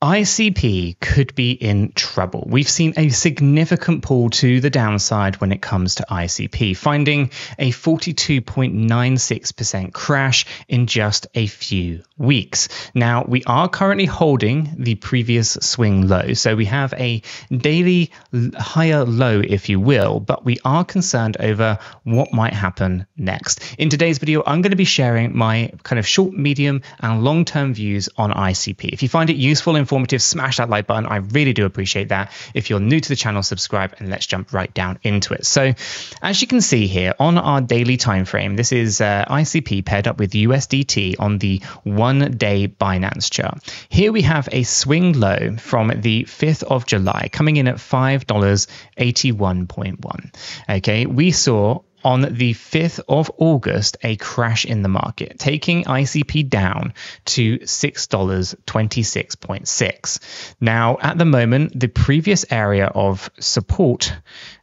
ICP could be in trouble. We've seen a significant pull to the downside when it comes to ICP, finding a 42.96% crash in just a few weeks. Now, we are currently holding the previous swing low, so we have a daily higher low, if you will, but we are concerned over what might happen next. In today's video, I'm going to be sharing my kind of short, medium, and long-term views on ICP. If you find it useful, informative, smash that like button. I really do appreciate that. If you're new to the channel, subscribe, and let's jump right down into it. So as you can see here on our daily time frame, this is ICP paired up with USDT on the 1-day Binance chart. Here we have a swing low from the 5th of July coming in at $5.81.1. Okay, we saw on the 5th of August, a crash in the market, taking ICP down to $6.26.6. Now, at the moment, the previous area of support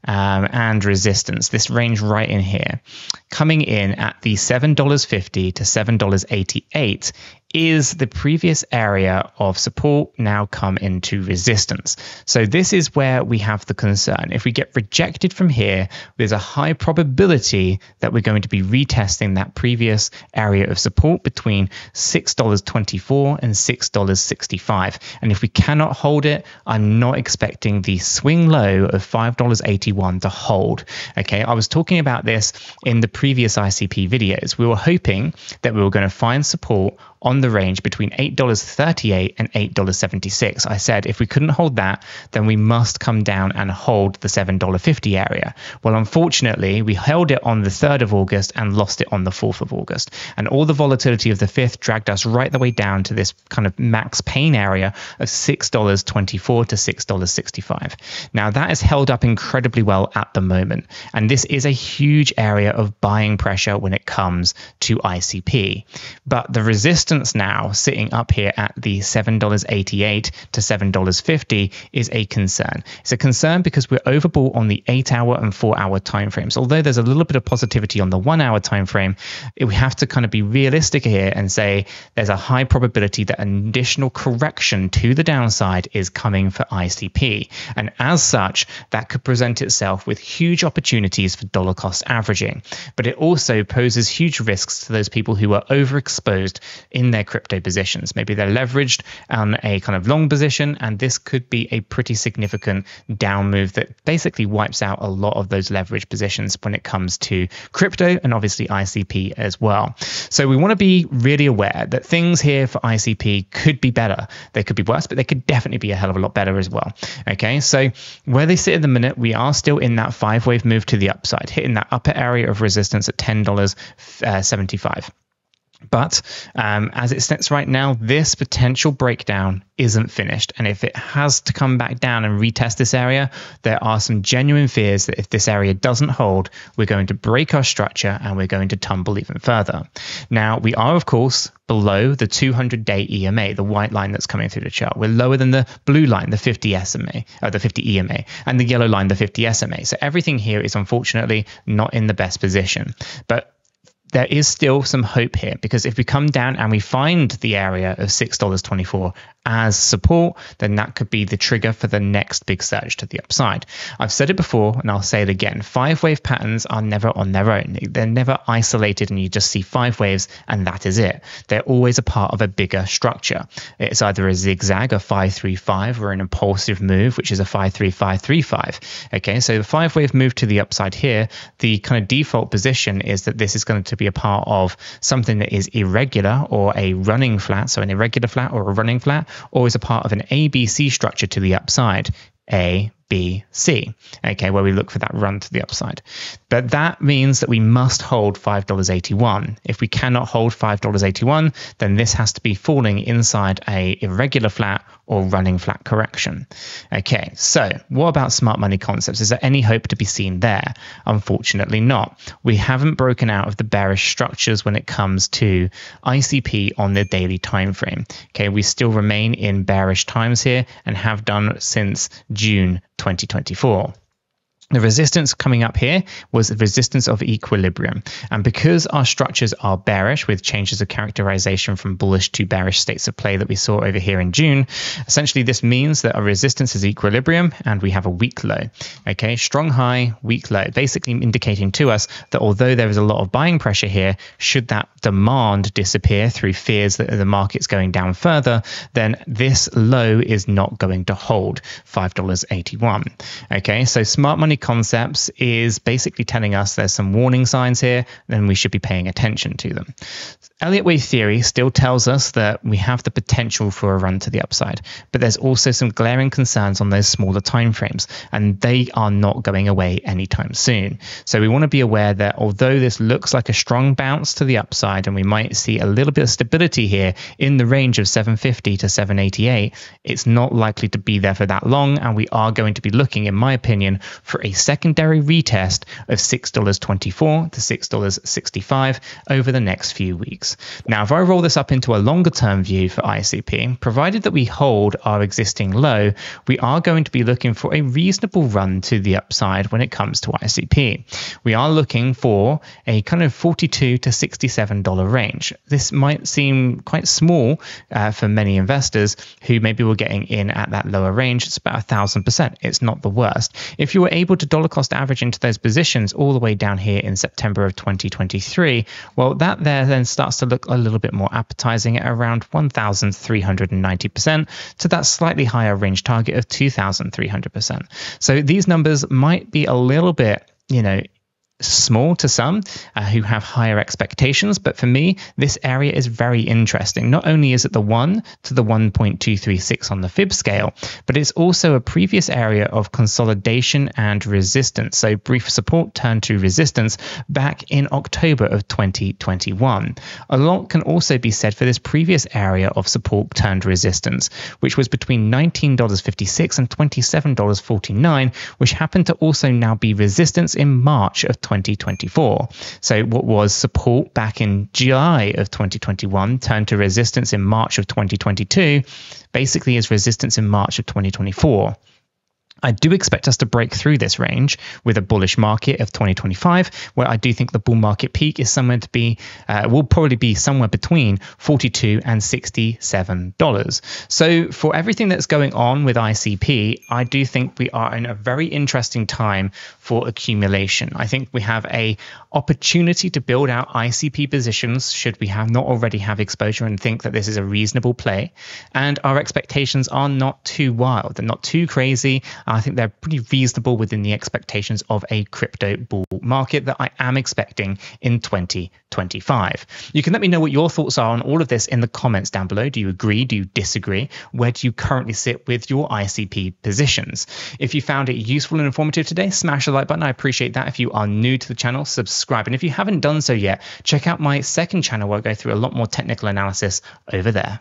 and resistance, this range right in here, coming in at the $7.50 to $7.88, is the previous area of support now come into resistance. So this is where we have the concern. If we get rejected from here, there's a high probability that we're going to be retesting that previous area of support between $6.24 and $6.65. And if we cannot hold it, I'm not expecting the swing low of $5.81 to hold. Okay, I was talking about this in the previous ICP videos. We were hoping that we were going to find support on the range between $8.38 and $8.76. I said if we couldn't hold that, then we must come down and hold the $7.50 area. Well, unfortunately, we held it on the 3rd of August and lost it on the 4th of August. And all the volatility of the 5th dragged us right the way down to this kind of max pain area of $6.24 to $6.65. Now, that is held up incredibly well at the moment. And this is a huge area of buying pressure when it comes to ICP. But the resistance now sitting up here at the $7.88 to $7.50 is a concern. It's a concern because we're overbought on the 8-hour and 4-hour timeframes. Although there's a little bit of positivity on the 1-hour time frame, we have to kind of be realistic here and say there's a high probability that an additional correction to the downside is coming for ICP. And as such, that could present itself with huge opportunities for dollar cost averaging. But it also poses huge risks to those people who are overexposed in their crypto positions. Maybe they're leveraged on a kind of long position, and this could be a pretty significant down move that basically wipes out a lot of those leveraged positions when it comes to crypto and obviously ICP as well. So we want to be really aware that things here for ICP could be better. They could be worse, but they could definitely be a hell of a lot better as well. Okay, so where they sit at the minute, we are still in that 5-wave move to the upside, hitting that upper area of resistance at $10.75. But as it sits right now, this potential breakdown isn't finished. And if it has to come back down and retest this area, there are some genuine fears that if this area doesn't hold, we're going to break our structure and we're going to tumble even further. Now, we are, of course, below the 200-day EMA, the white line that's coming through the chart. We're lower than the blue line, the 50 SMA, or the 50 EMA, and the yellow line, the 50 SMA. So everything here is unfortunately not in the best position. But there is still some hope here, because if we come down and we find the area of $6.24 as support, then that could be the trigger for the next big surge to the upside. I've said it before and I'll say it again. 5-wave patterns are never on their own. They're never isolated and you just see 5 waves and that is it. They're always a part of a bigger structure. It's either a zigzag, a 5-3-5, or an impulsive move, which is a 5-3-5-3-5. Okay, so the 5-wave move to the upside here, the kind of default position is that this is going to be a part of something that is irregular or a running flat, so an irregular flat or a running flat, or is a part of an ABC structure to the upside, A, B, C, okay, where we look for that run to the upside. But that means that we must hold $5.81. If we cannot hold $5.81, then this has to be falling inside a irregular flat or running flat correction. Okay, so what about smart money concepts? Is there any hope to be seen there? Unfortunately not. We haven't broken out of the bearish structures when it comes to ICP on the daily time frame. Okay, we still remain in bearish times here and have done since June 2024. The resistance coming up here was the resistance of equilibrium. And because our structures are bearish with changes of characterization from bullish to bearish states of play that we saw over here in June, essentially this means that our resistance is equilibrium and we have a weak low. Okay, strong high, weak low, basically indicating to us that although there is a lot of buying pressure here, should that demand disappear through fears that the market's going down further, then this low is not going to hold, $5.81. Okay, so smart money concepts is basically telling us there's some warning signs here, then we should be paying attention to them. Elliott wave theory still tells us that we have the potential for a run to the upside, but there's also some glaring concerns on those smaller time frames, and they are not going away anytime soon. So we want to be aware that although this looks like a strong bounce to the upside and we might see a little bit of stability here in the range of 750 to 788, it's not likely to be there for that long, and we are going to be looking, in my opinion, for a secondary retest of $6.24 to $6.65 over the next few weeks. Now, if I roll this up into a longer term view for ICP, provided that we hold our existing low, we are going to be looking for a reasonable run to the upside when it comes to ICP. We are looking for a kind of $42 to $67 range. This might seem quite small for many investors who maybe were getting in at that lower range. It's about 1,000%. It's not the worst. If you were able to dollar cost average into those positions all the way down here in September of 2023, well, that there then starts to look a little bit more appetizing at around 1,390% to that slightly higher range target of 2,300%. So these numbers might be a little bit, small to some who have higher expectations, but for me this area is very interesting. Not only is it the 1 to the 1.236 on the fib scale, but it's also a previous area of consolidation and resistance, so brief support turned to resistance back in October of 2021. A lot can also be said for this previous area of support turned resistance, which was between $19.56 and $27.49, which happened to also now be resistance in March of 2024. So what was support back in July of 2021 turned to resistance in March of 2022, basically is resistance in March of 2024. I do expect us to break through this range with a bullish market of 2025, where I do think the bull market peak is somewhere to be, will probably be somewhere between $42 and $67. So for everything that's going on with ICP, I do think we are in a very interesting time for accumulation. I think we have a opportunity to build out ICP positions should we have not already have exposure and think that this is a reasonable play. And our expectations are not too wild. They're not too crazy. I think they're pretty reasonable within the expectations of a crypto bull market that I am expecting in 2025. You can let me know what your thoughts are on all of this in the comments down below. Do you agree? Do you disagree? Where do you currently sit with your ICP positions? If you found it useful and informative today, smash the like button. I appreciate that. If you are new to the channel, subscribe. And if you haven't done so yet, check out my second channel where I go through a lot more technical analysis over there.